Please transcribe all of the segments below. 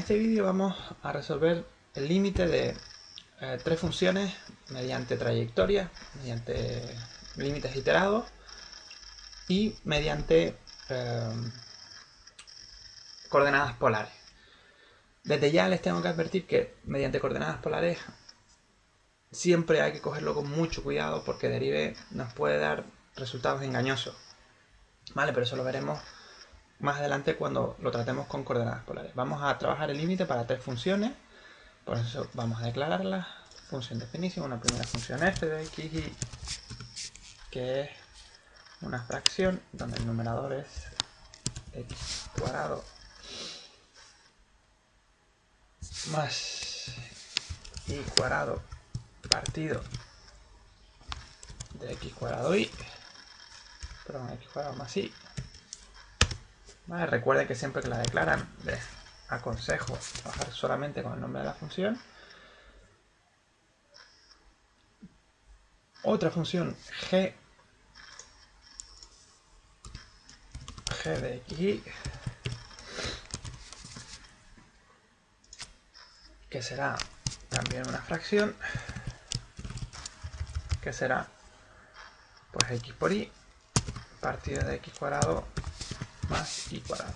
este vídeo vamos a resolver el límite de tres funciones mediante trayectoria, mediante límites iterados y mediante coordenadas polares. Desde ya les tengo que advertir que mediante coordenadas polares siempre hay que cogerlo con mucho cuidado porque Derive nos puede dar resultados engañosos, ¿vale? Pero eso lo veremos más adelante cuando lo tratemos con coordenadas polares. Vamos a trabajar el límite para tres funciones, por eso vamos a declararlas. Función definition, una primera función f de x, y que es una fracción donde el numerador es x cuadrado más y cuadrado partido de x cuadrado y, perdón, x cuadrado más y. Vale, recuerden que siempre que la declaran les aconsejo trabajar solamente con el nombre de la función. Otra función g de x, que será también una fracción, que será pues x por y partido de x cuadrado más y cuadrado.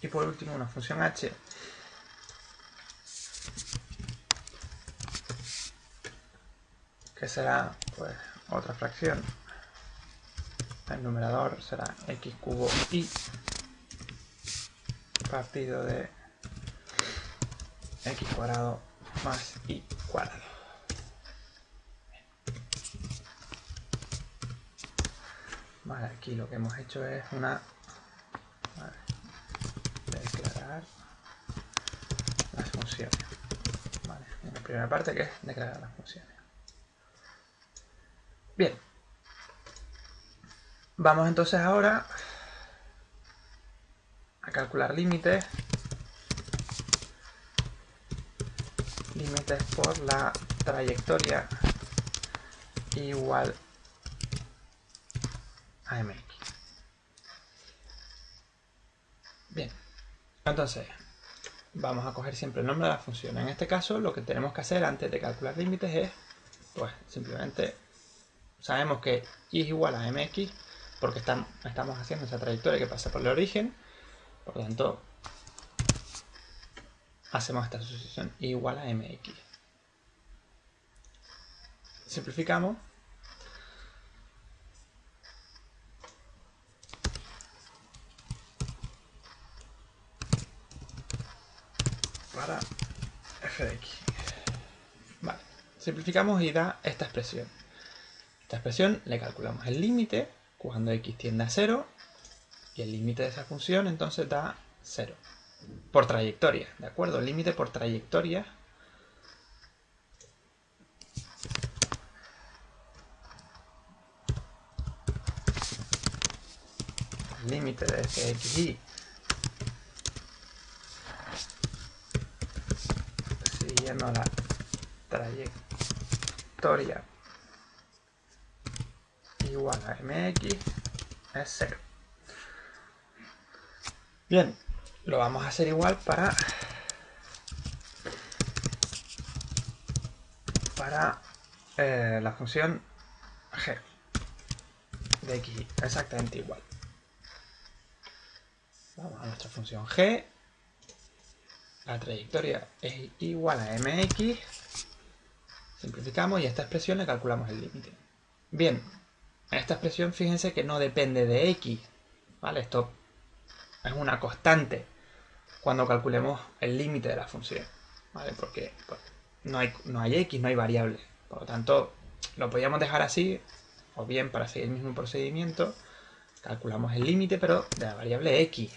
Y por último una función h, que será pues otra fracción. El numerador será x cubo y partido de x cuadrado más y cuadrado. Vale, aquí lo que hemos hecho es declarar las funciones. Vale, en la primera parte, que es declarar las funciones. Bien, vamos entonces ahora a calcular límites por la trayectoria igual a mx. Bien, entonces vamos a coger siempre el nombre de la función. En este caso lo que tenemos que hacer antes de calcular límites es, pues simplemente sabemos que y es igual a mx porque estamos haciendo esa trayectoria que pasa por el origen, por lo tanto hacemos esta sustitución igual a mx. Simplificamos para f de x. Vale, simplificamos y da esta expresión. Esta expresión le calculamos el límite cuando x tiende a 0 y el límite de esa función entonces da 0 por trayectoria, ¿de acuerdo? El límite por trayectoria el límite de f de x y siguiendo la trayectoria igual a mx es 0. Bien, lo vamos a hacer igual para la función g de x, exactamente igual. Vamos a nuestra función g, la trayectoria es igual a mx, simplificamos y a esta expresión le calculamos el límite. Bien, esta expresión fíjense que no depende de x, ¿vale? Esto es una constante cuando calculemos el límite de la función, ¿vale? Porque pues, no hay x, no hay variable. Por lo tanto, lo podríamos dejar así, o bien para seguir el mismo procedimiento, calculamos el límite, pero de la variable x,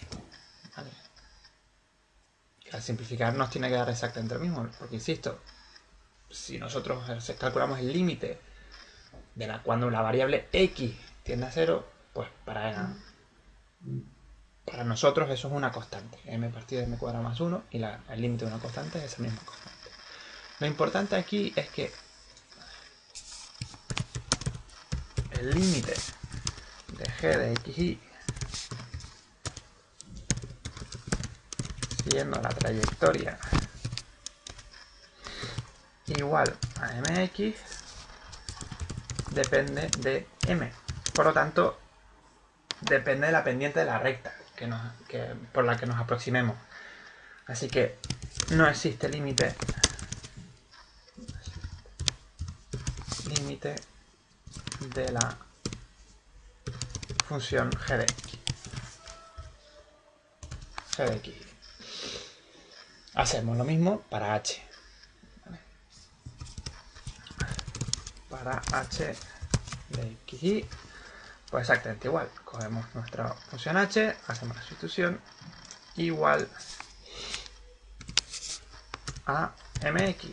¿vale? Que al simplificar nos tiene que dar exactamente lo mismo, porque insisto, si nosotros calculamos el límite de cuando la variable x tiende a 0, pues para nosotros eso es una constante, m partido de m cuadrado más 1, y el límite de una constante es esa misma constante. Lo importante aquí es que el límite de g de xy siguiendo la trayectoria igual a mx depende de m. Por lo tanto, depende de la pendiente de la recta por la que nos aproximemos. Así que no existe límite de la función g de x. Hacemos lo mismo para h. ¿Vale? Para h de xy, pues exactamente igual. Cogemos nuestra función h, hacemos la sustitución igual a mx.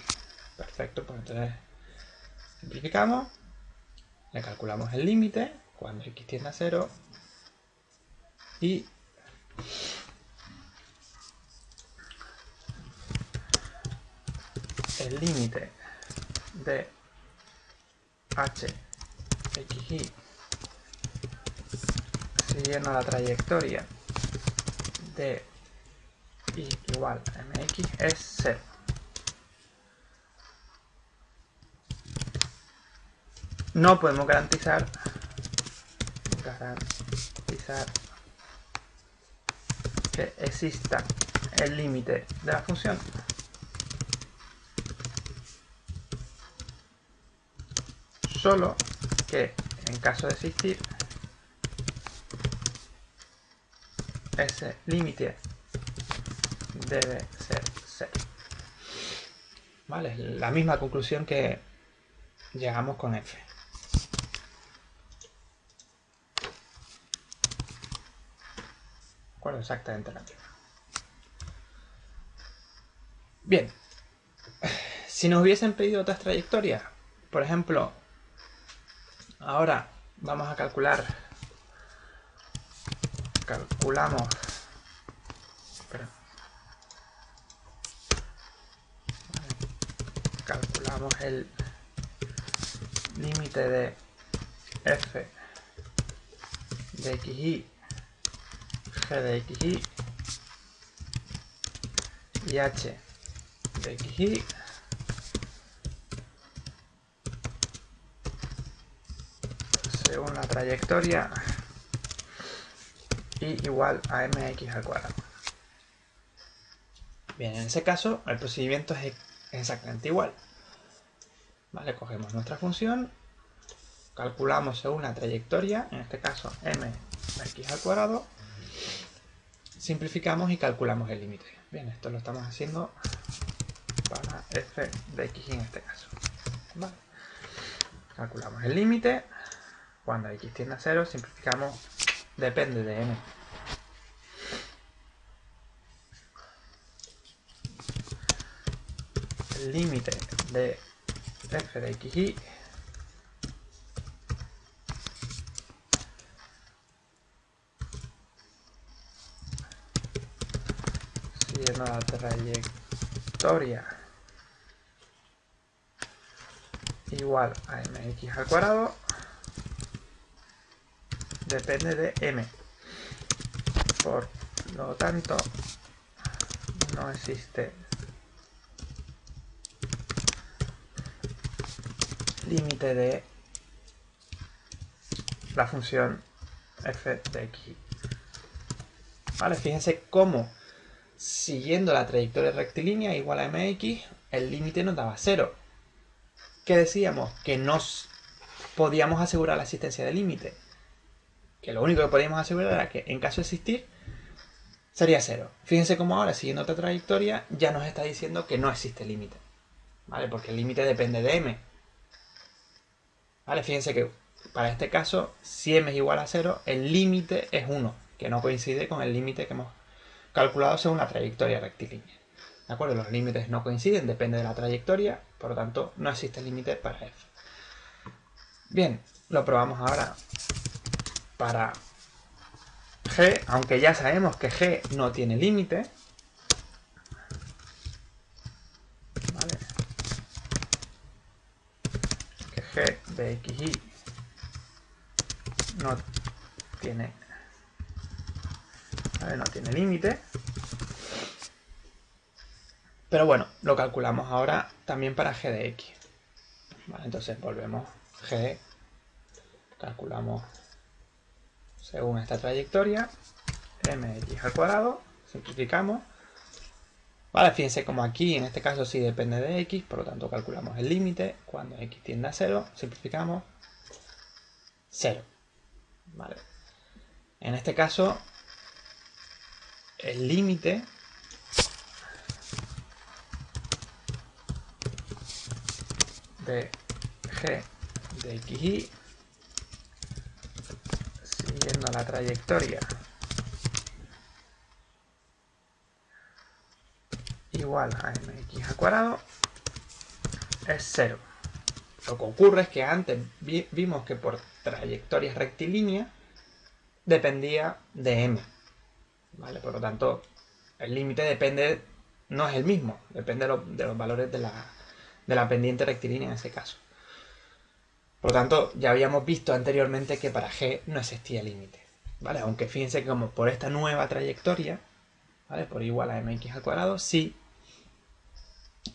Perfecto, pues entonces simplificamos, le calculamos el límite cuando x tiende a 0 y el límite de h xy siguiendo la trayectoria de y igual a mx es 0. No podemos garantizar que exista el límite de la función, solo que en caso de existir ese límite debe ser 0. ¿Vale? La misma conclusión que llegamos con f. ¿De acuerdo? Exactamente la misma. Bien. Si nos hubiesen pedido otras trayectorias, por ejemplo, ahora vamos a calculamos el límite de f de xy, g de xy y h de xy según la trayectoria y igual a mx al cuadrado. Bien, en ese caso el procedimiento es exactamente igual. Vale, cogemos nuestra función, calculamos según la trayectoria, en este caso mx al cuadrado, simplificamos y calculamos el límite. Bien, esto lo estamos haciendo para f de x en este caso. Vale. Calculamos el límite, cuando x tiende a 0, simplificamos, depende de m. El límite de f de xy siguiendo la trayectoria igual a mx al cuadrado depende de m. Por lo tanto, no existe límite de la función f de x. Vale, fíjense cómo siguiendo la trayectoria rectilínea igual a mx, el límite nos daba 0. ¿Qué decíamos? Que no podíamos asegurar la existencia del límite. Que lo único que podíamos asegurar era que en caso de existir sería 0. Fíjense cómo ahora, siguiendo otra trayectoria, ya nos está diciendo que no existe límite. ¿Vale? Porque el límite depende de m. ¿Vale? Fíjense que para este caso, si m es igual a 0, el límite es 1, que no coincide con el límite que hemos calculado según la trayectoria rectilínea. ¿De acuerdo? Los límites no coinciden, depende de la trayectoria, por lo tanto no existe límite para f. Bien, lo probamos ahora para g, aunque ya sabemos que g no tiene límite. ¿Vale? Que g de xy no tiene límite. Pero bueno, lo calculamos ahora también para g de x. Vale, entonces volvemos g, calculamos según esta trayectoria, mx al cuadrado, simplificamos. Vale, fíjense como aquí en este caso sí depende de x, por lo tanto calculamos el límite, cuando x tiende a 0, simplificamos 0. Vale. En este caso, el límite de g de xy siguiendo la trayectoria igual a mx al cuadrado es 0. Lo que ocurre es que antes vimos que por trayectorias rectilíneas dependía de m. ¿Vale? Por lo tanto, el límite depende, no es el mismo, depende de los valores de la pendiente rectilínea en ese caso. Por lo tanto, ya habíamos visto anteriormente que para g no existía límite. ¿Vale? Aunque fíjense que como por esta nueva trayectoria, ¿vale? Por igual a mx al cuadrado, sí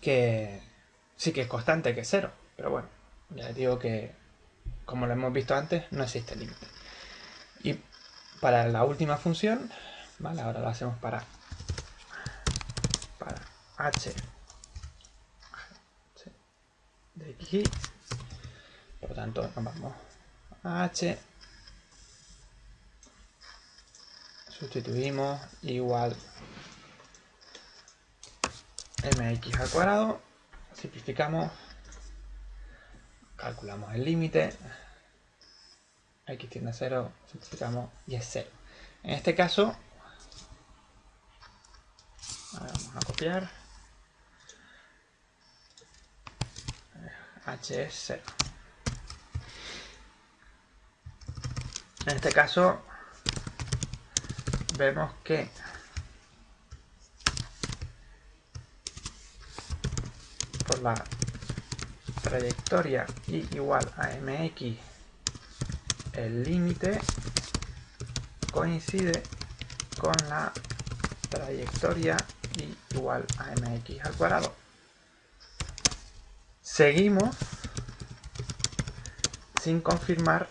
que es constante, que es 0. Pero bueno, ya les digo que, como lo hemos visto antes, no existe límite. Y para la última función, ¿vale? Ahora lo hacemos para h de xy. Por lo tanto, nos vamos a h, sustituimos igual mx al cuadrado, simplificamos, calculamos el límite, x tiende a 0, simplificamos y es 0. En este caso, vamos a copiar, h es 0. En este caso, vemos que por la trayectoria y igual a mx, el límite coincide con la trayectoria y igual a mx al cuadrado. Seguimos sin confirmar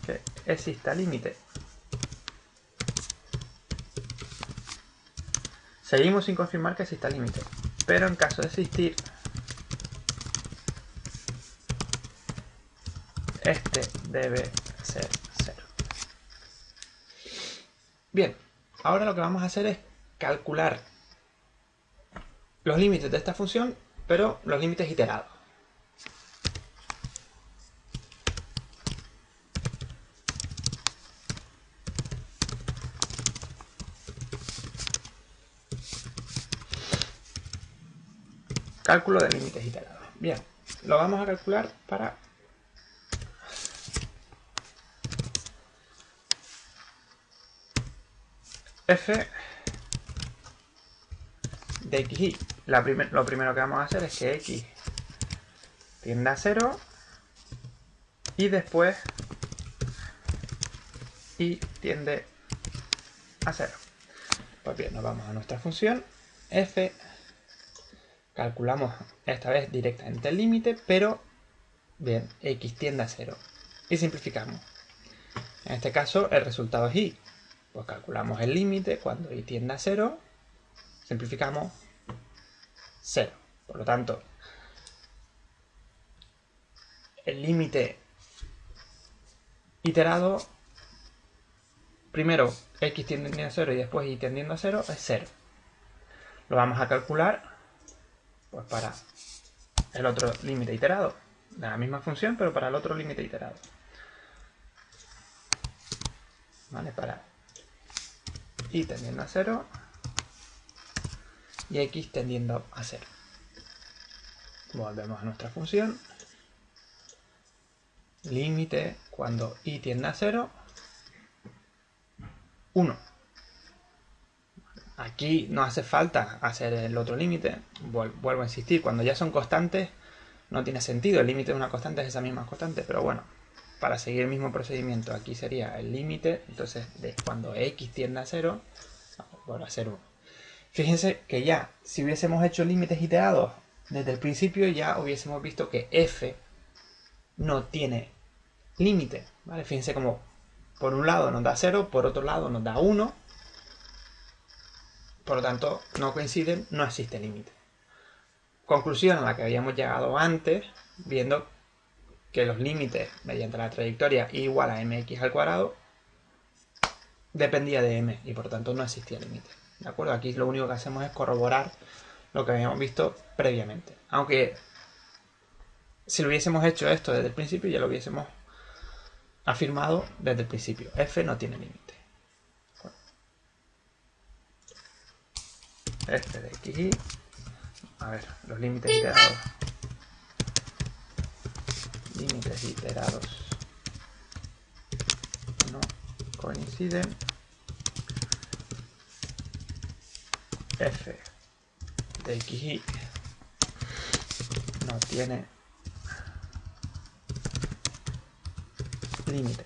que exista límite. Seguimos sin confirmar que exista límite, pero en caso de existir, este debe ser 0. Bien, ahora lo que vamos a hacer es calcular los límites de esta función, pero los límites iterados. Cálculo de límites iterados. Bien, lo vamos a calcular para f de xy. Lo primero que vamos a hacer es que x tiende a 0 y después y tiende a 0. Pues bien, nos vamos a nuestra función f, calculamos esta vez directamente el límite, pero bien, x tiende a 0 y simplificamos. En este caso el resultado es y, pues calculamos el límite cuando y tiende a 0, simplificamos 0. Por lo tanto, el límite iterado, primero x tiende a 0 y después y tendiendo a 0, es 0. Lo vamos a calcular pues para el otro límite iterado, de la misma función, pero para el otro límite iterado. ¿Vale? Para y tendiendo a 0 y x tendiendo a 0. Volvemos a nuestra función. Límite cuando y tiende a 0, 1. Aquí no hace falta hacer el otro límite. Vuelvo a insistir, cuando ya son constantes no tiene sentido. El límite de una constante es esa misma constante, pero bueno, para seguir el mismo procedimiento, aquí sería el límite, entonces de cuando x tiende a 0, vuelve a ser 1. Fíjense que ya, si hubiésemos hecho límites iterados desde el principio, ya hubiésemos visto que f no tiene límite, ¿vale? Fíjense como por un lado nos da 0, por otro lado nos da 1, por lo tanto no coinciden, no existe límite. Conclusión a la que habíamos llegado antes, viendo que los límites mediante la trayectoria igual a mx al cuadrado dependía de m y por tanto no existía límite. ¿De acuerdo? Aquí lo único que hacemos es corroborar lo que habíamos visto previamente. Aunque si lo hubiésemos hecho esto desde el principio, ya lo hubiésemos afirmado desde el principio. F no tiene límite. F de xy. A ver, los límites iterados. Límites iterados no coinciden. F de xy no tiene límite.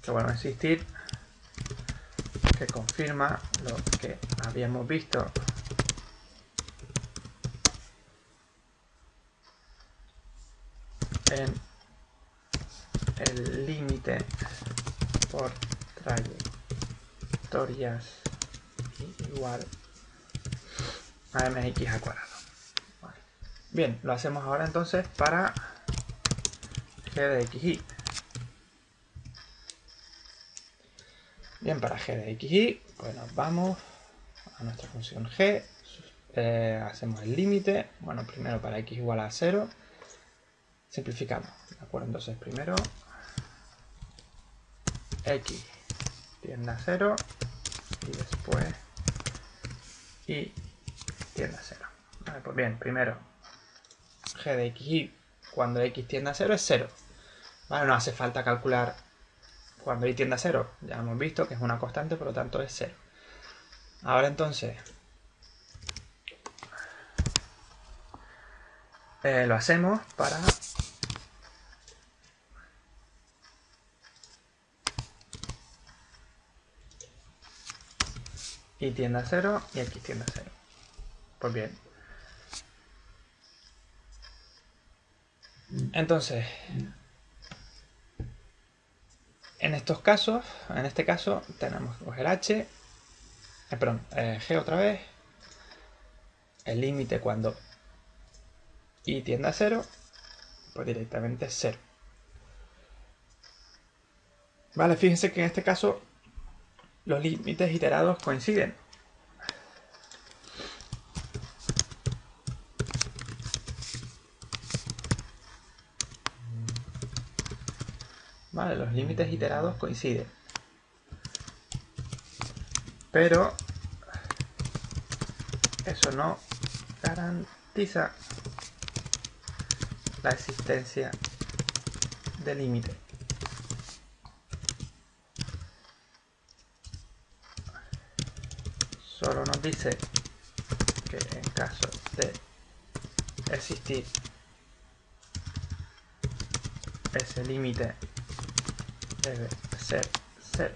Que vuelve a existir, que confirma lo que habíamos visto en el límite por trayectorias igual a mx al cuadrado. Vale. Bien, lo hacemos ahora entonces para g de xy. Bien, para g de xy, pues nos vamos a nuestra función g, hacemos el límite, bueno, primero para x igual a 0, simplificamos, ¿de acuerdo? Entonces primero x tiende a 0 y después y tiende a 0. Vale, pues bien, primero g de xy cuando x tiende a 0 es 0. Vale, no hace falta calcular cuando y tiende a 0, ya hemos visto que es una constante, por lo tanto es 0. Ahora entonces lo hacemos para y tiende a 0 y x tiende a 0. Pues bien. Entonces, en estos casos, en este caso, tenemos que coger h, g otra vez, el límite cuando y tiende a 0, pues directamente es 0. Vale, fíjense que en este caso los límites iterados coinciden. Vale, los límites iterados coinciden. Pero eso no garantiza la existencia de límite. Solo nos dice que en caso de existir ese límite debe ser 0.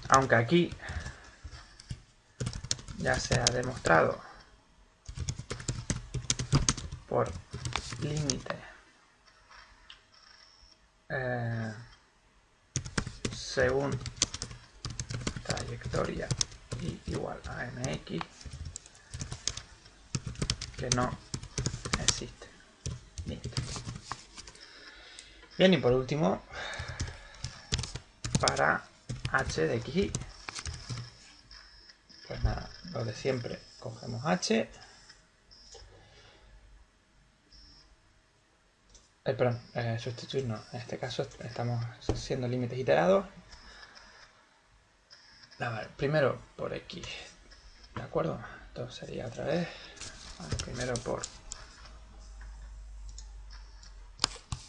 Aunque aquí ya se ha demostrado por límite según trayectoria y igual a mx que no existe límite. Bien, y por último para h de xy, pues nada, lo de siempre, cogemos h, sustituir no, en este caso estamos haciendo límites iterados. Primero por x, ¿de acuerdo? Entonces sería otra vez, primero por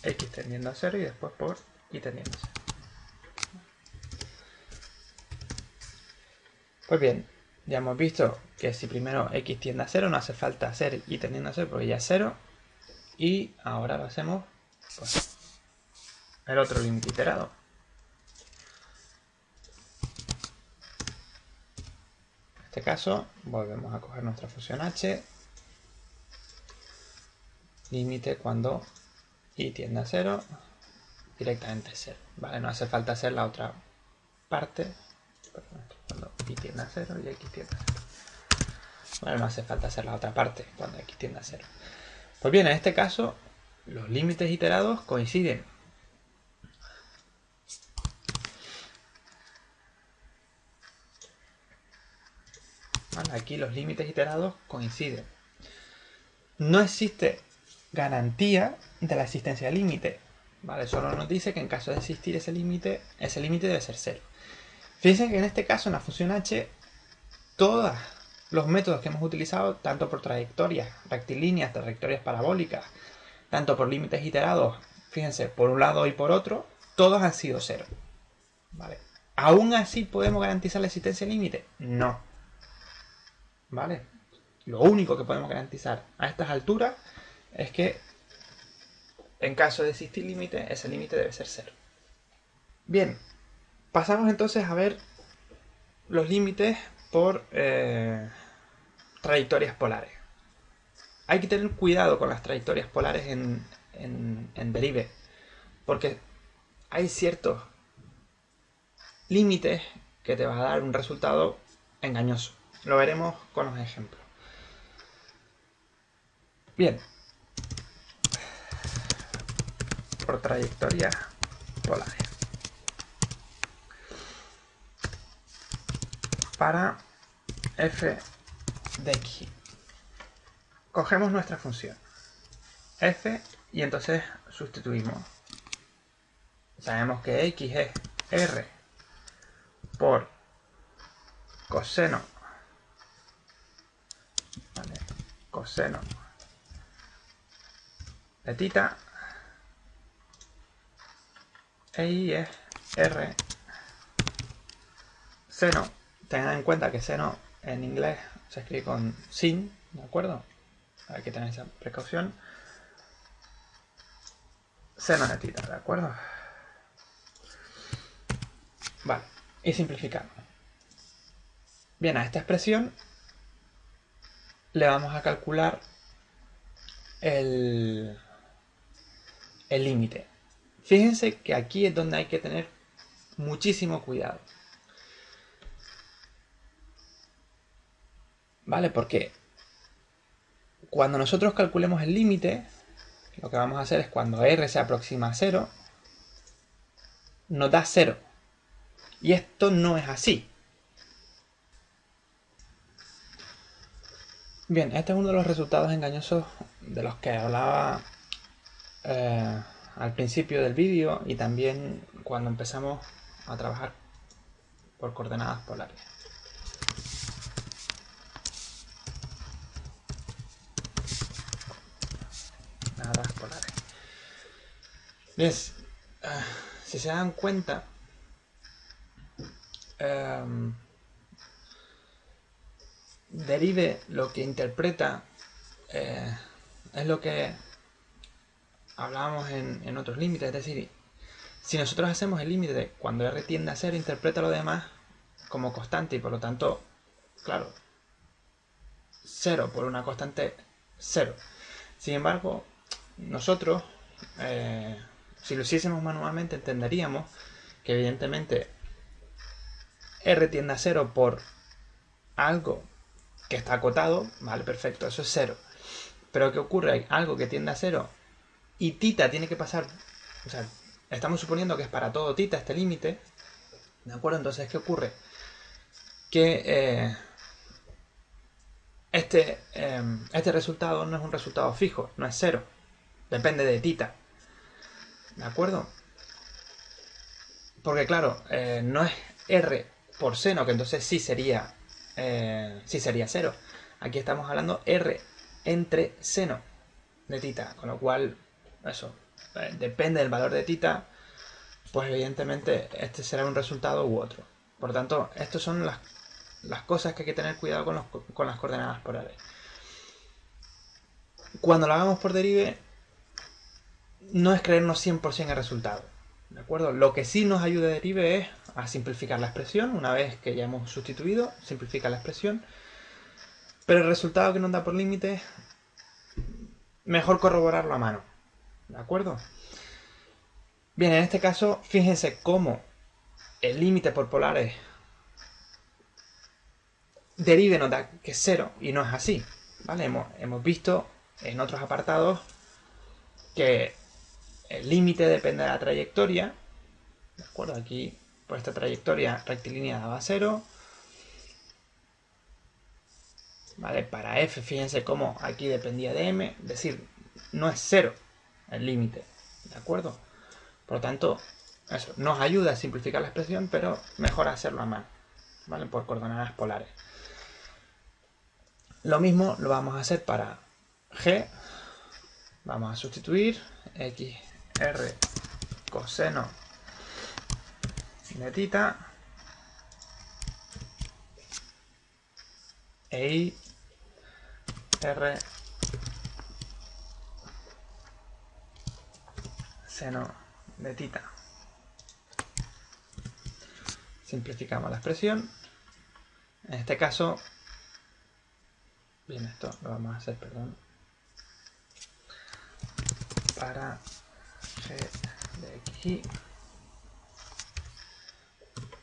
x tendiendo a 0 y después por y tendiendo a 0. Pues bien, ya hemos visto que si primero x tiende a 0 no hace falta hacer y tendiendo a 0 porque ya es 0. Y ahora lo hacemos pues, el otro límite iterado. este caso, volvemos a coger nuestra función h, límite cuando y tiende a 0, directamente 0, ¿vale? No hace falta hacer la otra parte, cuando y tiende a 0 y x tiende a 0. Vale, no hace falta hacer la otra parte cuando x tiende a 0. Pues bien, en este caso, los límites iterados coinciden. Vale, aquí los límites iterados coinciden. No existe garantía de la existencia del límite. ¿Vale? Solo nos dice que en caso de existir ese límite debe ser 0. Fíjense que en este caso, en la función h, todos los métodos que hemos utilizado, tanto por trayectorias rectilíneas, trayectorias parabólicas, tanto por límites iterados, fíjense, por un lado y por otro, todos han sido 0. ¿Vale? ¿Aún así podemos garantizar la existencia del límite? No. ¿Vale? Lo único que podemos garantizar a estas alturas es que en caso de existir límite, ese límite debe ser 0. Bien, pasamos entonces a ver los límites por trayectorias polares. Hay que tener cuidado con las trayectorias polares en derive, porque hay ciertos límites que te va a dar un resultado engañoso. Lo veremos con los ejemplos. Bien, por trayectorias polares. Para f de x, cogemos nuestra función f y entonces sustituimos. Sabemos que x es r por coseno, ¿vale? Coseno de theta, e y es r seno. Tengan en cuenta que seno en inglés se escribe con sin, ¿de acuerdo? Hay que tener esa precaución. Seno de theta, ¿de acuerdo? Vale, y simplificamos. Bien, a esta expresión le vamos a calcular el límite. Fíjense que aquí es donde hay que tener muchísimo cuidado. ¿Vale? Porque cuando nosotros calculemos el límite, lo que vamos a hacer es cuando r se aproxima a 0, nos da 0. Y esto no es así. Bien, este es uno de los resultados engañosos de los que hablaba al principio del vídeo y también cuando empezamos a trabajar por coordenadas polares. Coordenadas polares. Bien, si se dan cuenta, derive lo que interpreta es lo que hablábamos en otros límites, es decir, si nosotros hacemos el límite de cuando r tiende a 0, interpreta lo demás como constante y por lo tanto, claro, 0 por una constante 0. Sin embargo, nosotros, si lo hiciésemos manualmente, entenderíamos que evidentemente r tiende a 0 por algo que está acotado, vale, perfecto, eso es 0. Pero ¿qué ocurre? Hay algo que tiende a 0 y θ tiene que pasar, o sea, estamos suponiendo que es para todo θ este límite, ¿de acuerdo? Entonces, ¿qué ocurre? Que este resultado no es un resultado fijo, no es 0, depende de θ, ¿de acuerdo? Porque claro, no es r por seno, que entonces sí sería 0. Aquí estamos hablando r entre seno de θ, con lo cual eso depende del valor de θ, pues evidentemente este será un resultado u otro. Por lo tanto, estas son las cosas que hay que tener cuidado con las coordenadas polares. Cuando lo hagamos por derive, no es creernos 100% el resultado, ¿de acuerdo? Lo que sí nos ayuda a derive es a simplificar la expresión. Una vez que ya hemos sustituido, simplifica la expresión. Pero el resultado que nos da por límite, mejor corroborarlo a mano. ¿De acuerdo? Bien, en este caso, fíjense cómo el límite por polares derive nos da que es 0 y no es así. ¿Vale? Hemos visto en otros apartados que el límite depende de la trayectoria. ¿De acuerdo? Aquí, por esta trayectoria rectilínea daba 0. ¿Vale? Para f, fíjense cómo aquí dependía de m, es decir, no es 0 el límite. ¿De acuerdo? Por lo tanto, eso nos ayuda a simplificar la expresión, pero mejor hacerlo a mano, ¿vale? Por coordenadas polares. Lo mismo lo vamos a hacer para g. Vamos a sustituir x r coseno de tita e y r seno de tita. Simplificamos la expresión. En este caso, bien, esto lo vamos a hacer, perdón, para g de xy.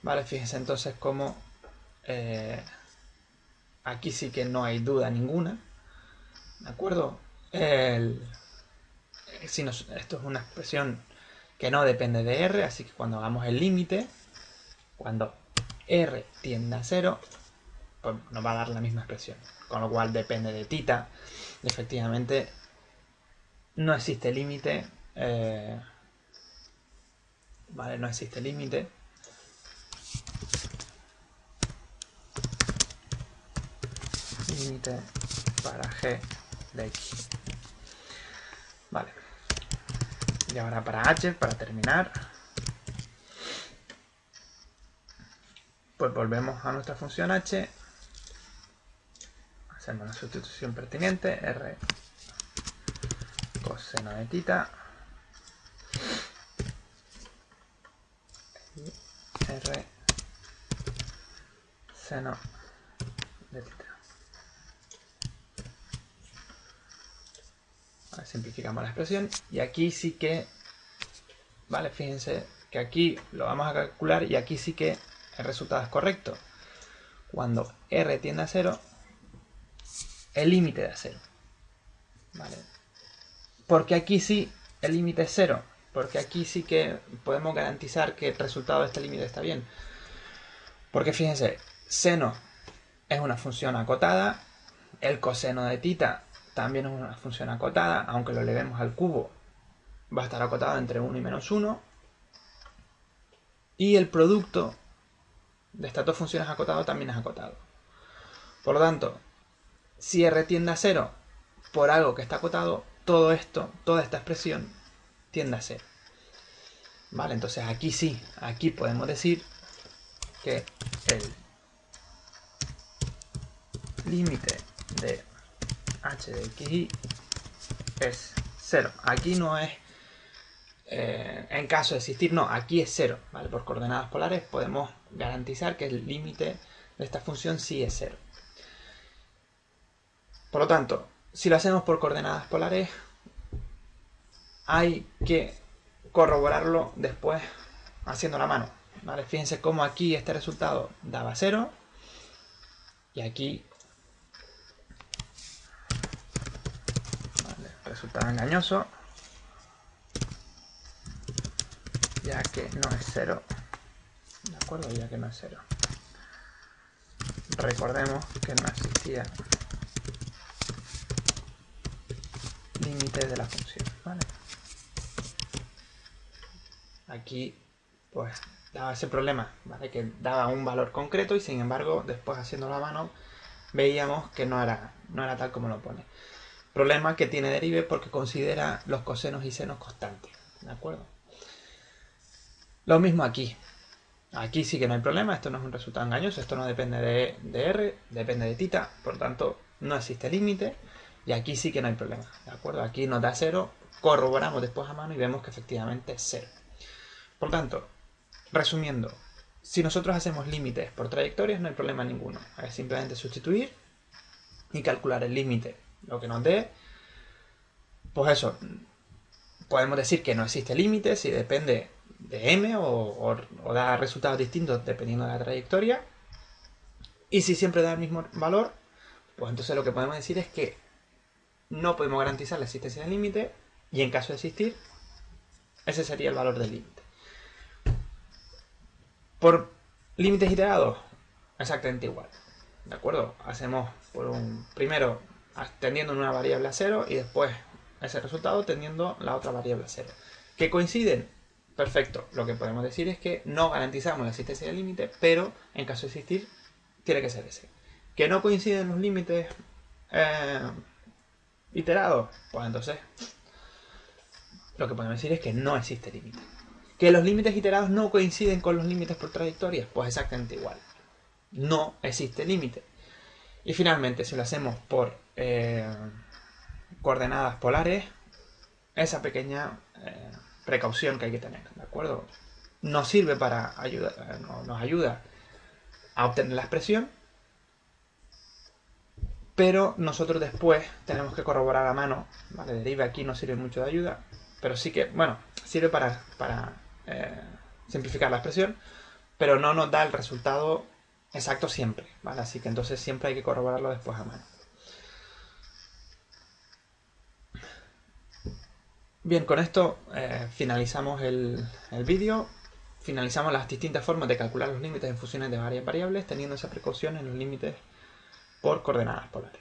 Vale, fíjense entonces cómo aquí sí que no hay duda ninguna. ¿De acuerdo? Esto es una expresión que no depende de r, así que cuando hagamos el límite, cuando r tiende a 0, pues nos va a dar la misma expresión. Con lo cual depende de tita. Efectivamente, no existe límite. Vale, no existe límite. Límite para g de x. Vale. Y ahora para h, para terminar, pues volvemos a nuestra función h. Hacemos la sustitución pertinente, r coseno de tita y r seno de tita. Vale, simplificamos la expresión y aquí sí que, vale, fíjense que aquí lo vamos a calcular y aquí sí que el resultado es correcto. Cuando r tiende a 0, el límite da 0. ¿Vale? Porque aquí sí el límite es 0. Porque aquí sí que podemos garantizar que el resultado de este límite está bien. Porque fíjense, seno es una función acotada, el coseno de tita también es una función acotada, aunque lo elevemos al cubo va a estar acotado entre 1 y menos 1. Y el producto de estas dos funciones acotado también es acotado. Por lo tanto, si r tiende a 0 por algo que está acotado, todo esto, toda esta expresión tiende a 0. Vale, entonces aquí sí, aquí podemos decir que el límite de h de xy es 0. Aquí no es en caso de existir, no, aquí es 0. ¿Vale? Por coordenadas polares podemos garantizar que el límite de esta función sí es 0. Por lo tanto, si lo hacemos por coordenadas polares, hay que corroborarlo después haciendo la mano. ¿Vale? Fíjense cómo aquí este resultado daba 0 y aquí, ¿vale?, resultado engañoso, ya que no es 0. ¿De acuerdo? Ya que no es 0. Recordemos que no existía límite de la función, ¿vale? Aquí pues daba ese problema, ¿vale? Que daba un valor concreto y sin embargo después haciéndolo a mano veíamos que no era tal como lo pone. Problema que tiene derive porque considera los cosenos y senos constantes, ¿de acuerdo? Lo mismo aquí. Aquí sí que no hay problema, esto no es un resultado engañoso, esto no depende de r, depende de tita, por lo tanto no existe límite y aquí sí que no hay problema, ¿de acuerdo? Aquí nos da 0, corroboramos después a mano y vemos que efectivamente es 0. Por tanto, resumiendo, Si nosotros hacemos límites por trayectorias, no hay problema ninguno. Es simplemente sustituir y calcular el límite. Lo que nos dé, pues eso, podemos decir que no existe límite si depende de m o da resultados distintos dependiendo de la trayectoria. Y si siempre da el mismo valor, pues entonces lo que podemos decir es que no podemos garantizar la existencia del límite y en caso de existir, ese sería el valor del límite. Por límites iterados, exactamente igual. ¿De acuerdo? Hacemos primero tendiendo una variable a 0 y después ese resultado tendiendo la otra variable a 0. ¿Que coinciden? Perfecto. Lo que podemos decir es que no garantizamos la existencia del límite, pero en caso de existir, tiene que ser ese. ¿Que no coinciden los límites iterados? Pues entonces, lo que podemos decir es que no existe límite. ¿Que los límites iterados no coinciden con los límites por trayectorias? Pues exactamente igual. No existe límite. Y finalmente, si lo hacemos por coordenadas polares, esa pequeña precaución que hay que tener, ¿de acuerdo? Nos sirve para ayudar, nos ayuda a obtener la expresión, pero nosotros después tenemos que corroborar a mano, ¿vale? Deriva aquí no sirve mucho de ayuda, pero sí que, bueno, sirve para simplificar la expresión, pero no nos da el resultado exacto siempre, ¿vale? Así que entonces siempre hay que corroborarlo después a mano. Bien, con esto finalizamos el vídeo. Finalizamos las distintas formas de calcular los límites en funciones de varias variables, teniendo esa precaución en los límites por coordenadas polares.